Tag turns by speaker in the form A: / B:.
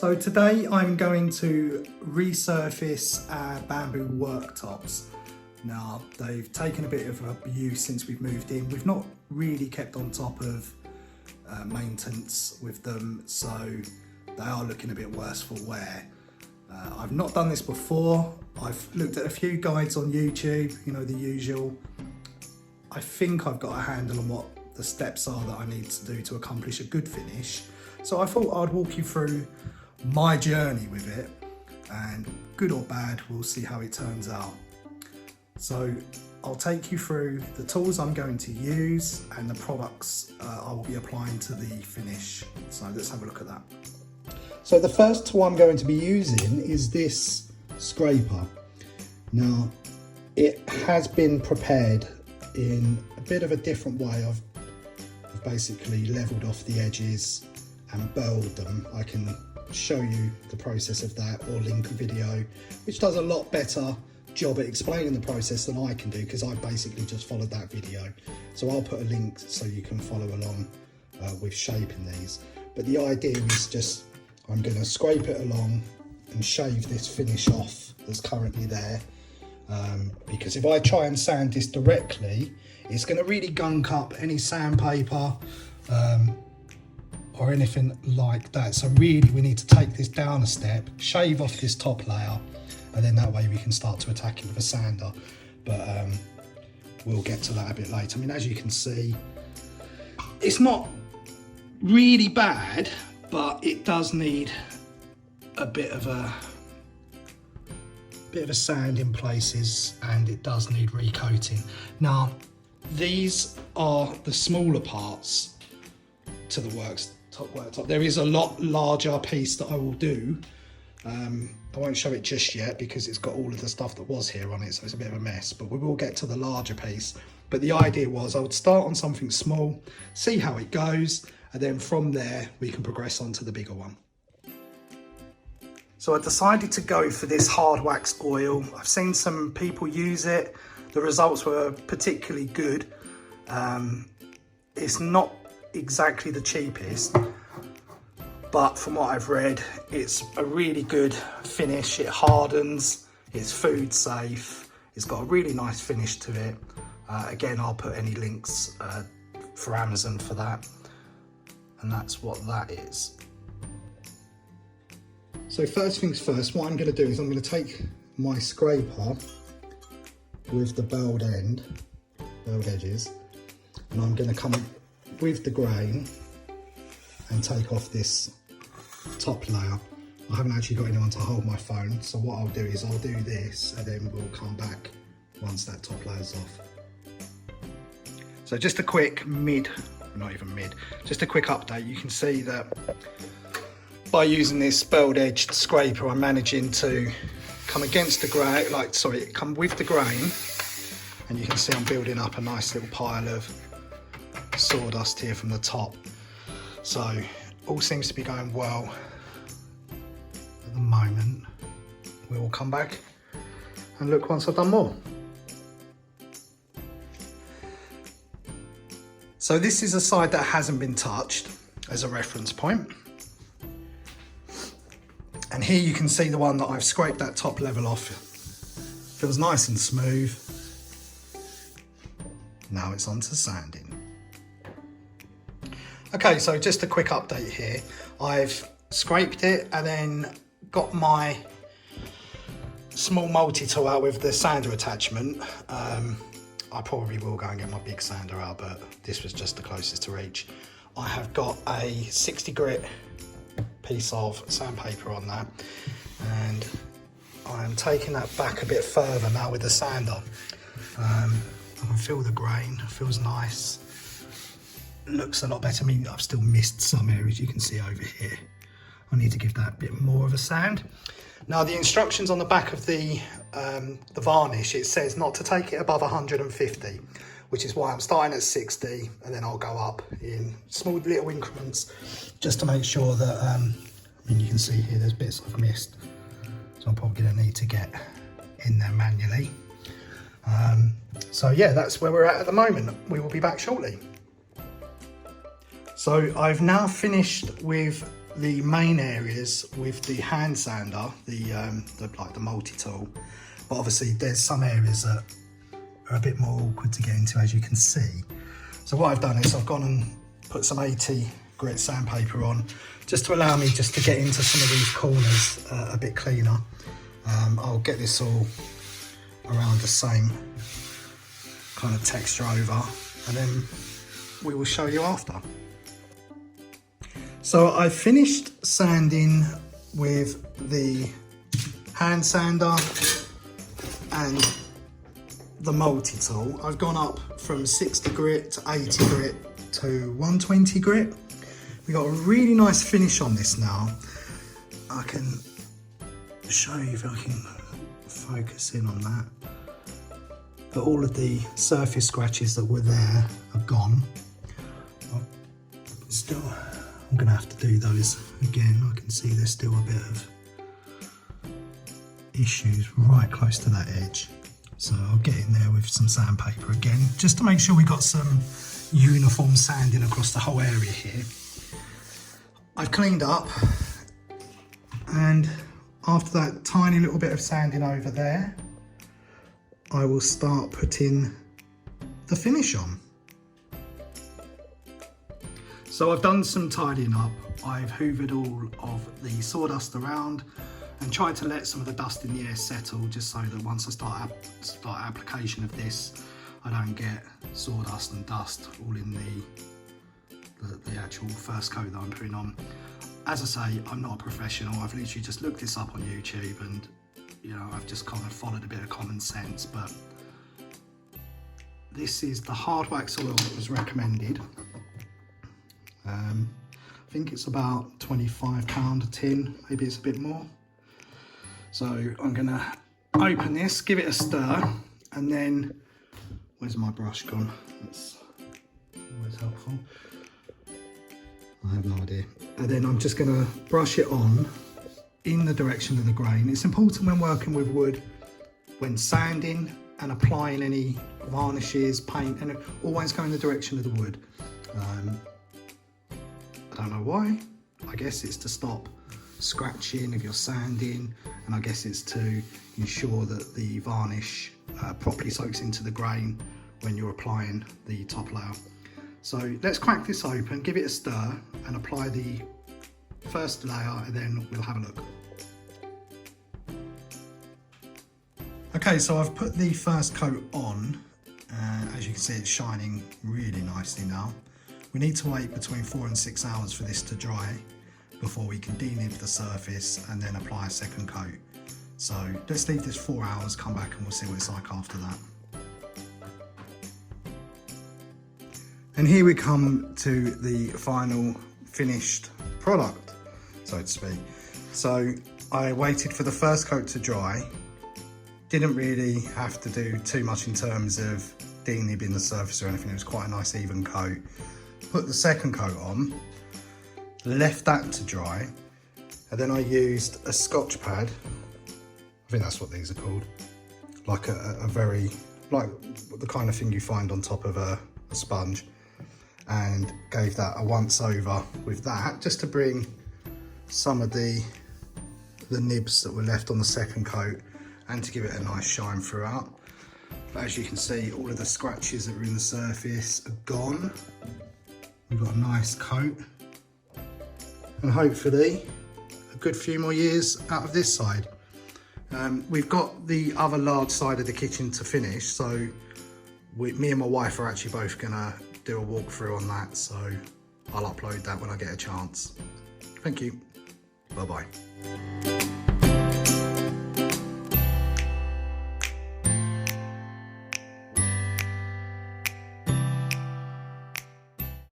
A: So today I'm going to resurface our bamboo worktops. Now they've taken a bit of abuse since we've moved in. We've not really kept on top of maintenance with them, so they are looking a bit worse for wear. I've not done this before. I've looked at a few guides on YouTube, you know, the usual. I think I've got a handle on what the steps are that I need to do to accomplish a good finish. So I thought I'd walk you through my journey with it, and good or bad, we'll see how it turns out. So I'll take you through the tools I'm going to use and the products I will be applying to the finish. So let's have a look at that. So the first tool I'm going to be using is this scraper. Now it has been prepared in a bit of a different way. I've basically leveled off the edges and burled them. I can show you the process of that or link a video which does a lot better job at explaining the process than I can do, because I basically just followed that video. So I'll put a link so you can follow along with shaping these. But the idea is just, I'm going to scrape it along and shave this finish off that's currently there, because if I try and sand this directly, it's going to really gunk up any sandpaper or anything like that. So really we need to take this down a step, shave off this top layer, and then that way we can start to attack it with a sander. But we'll get to that a bit later. I mean, as you can see, it's not really bad, but it does need a bit of a sand in places, and it does need recoating. Now, these are the smaller parts to the worktop. There is a lot larger piece that I will do. I won't show it just yet because it's got all of the stuff that was here on it, so it's a bit of a mess, but we will get to the larger piece. But the idea was I would start on something small, see how it goes, and then from there we can progress on to the bigger one. So I decided to go for this hard wax oil. I've seen some people use it. The results were particularly good. It's not exactly the cheapest, but from what I've read, it's a really good finish. It hardens, it's food safe, it's got a really nice finish to it. Again, I'll put any links for Amazon for that, and that's what that is. So first things first, what I'm going to do is I'm going to take my scraper with the burled edges, and I'm going to come with the grain and take off this top layer. I haven't actually got anyone to hold my phone, so what I'll do is I'll do this and then we'll come back once that top layer's off. So just a quick just a quick update. You can see that by using this burled edged scraper, I'm managing to come against the grain, come with the grain, and you can see I'm building up a nice little pile of sawdust here from the top. So all seems to be going well at the moment. We will come back and look once I've done more. So this is a side that hasn't been touched as a reference point. And here you can see the one that I've scraped that top level off. Feels nice and smooth. Now it's on to sanding. Okay, so just a quick update here. I've scraped it and then got my small multi-tool out with the sander attachment. I probably will go and get my big sander out, but this was just the closest to reach. I have got a 60 grit piece of sandpaper on that, and I'm taking that back a bit further now with the sander. I can feel the grain, it feels nice. Looks a lot better. I mean, I've still missed some areas you can see over here. I need to give that a bit more of a sand. Now the instructions on the back of the varnish, it says not to take it above 150, which is why I'm starting at 60 and then I'll go up in small little increments just to make sure that, I mean, you can see here there's bits I've missed, so I'm probably going to need to get in there manually. So yeah, that's where we're at the moment. We will be back shortly. So I've now finished with the main areas with the hand sander, like the multi-tool, but obviously there's some areas that are a bit more awkward to get into, as you can see. So what I've done is I've gone and put some 80 grit sandpaper on, just to allow me just to get into some of these corners a bit cleaner. I'll get this all around the same kind of texture over, and then we will show you after. So I finished sanding with the hand sander and the multi-tool. I've gone up from 60 grit to 80 grit to 120 grit. We got a really nice finish on this now. I can show you if I can focus in on that. But all of the surface scratches that were there are gone. Still, I'm gonna have to do those again. I can see there's still a bit of issues right close to that edge. So I'll get in there with some sandpaper again, just to make sure we got some uniform sanding across the whole area here. I've cleaned up, and after that tiny little bit of sanding over there, I will start putting the finish on. So I've done some tidying up. I've hoovered all of the sawdust around and tried to let some of the dust in the air settle, just so that once I start application of this, I don't get sawdust and dust all in the actual first coat that I'm putting on. As I say, I'm not a professional. I've literally just looked this up on YouTube, and I've just kind of followed a bit of common sense. But this is the hard wax oil that was recommended. I think it's about £25 a tin, maybe it's a bit more. So I'm gonna open this, give it a stir, and then, where's my brush gone? That's always helpful. I have no idea. And then I'm just gonna brush it on in the direction of the grain. It's important when working with wood, when sanding and applying any varnishes, paint, and always go in the direction of the wood. I don't know why. I guess it's to stop scratching if you're sanding, and I guess it's to ensure that the varnish properly soaks into the grain when you're applying the top layer. So let's crack this open, give it a stir, and apply the first layer, and then we'll have a look. Okay, so I've put the first coat on, and as you can see, it's shining really nicely now. We need to wait between 4 and 6 hours for this to dry before we can denib the surface and then apply a second coat. So let's leave this 4 hours, come back and we'll see what it's like after that. And here we come to the final finished product, so to speak. So I waited for the first coat to dry. Didn't really have to do too much in terms of denibbing the surface or anything. It was quite a nice even coat. Put the second coat on, left that to dry, and then I used a Scotch pad. I think that's what these are called. Like a very, like the kind of thing you find on top of a sponge, and gave that a once over with that, just to bring some of the nibs that were left on the second coat and to give it a nice shine throughout. But as you can see, all of the scratches that were in the surface are gone. We've got a nice coat, and hopefully a good few more years out of this side. We've got the other large side of the kitchen to finish, so me and my wife are actually both gonna do a walkthrough on that, so I'll upload that when I get a chance. Thank you. Bye-bye.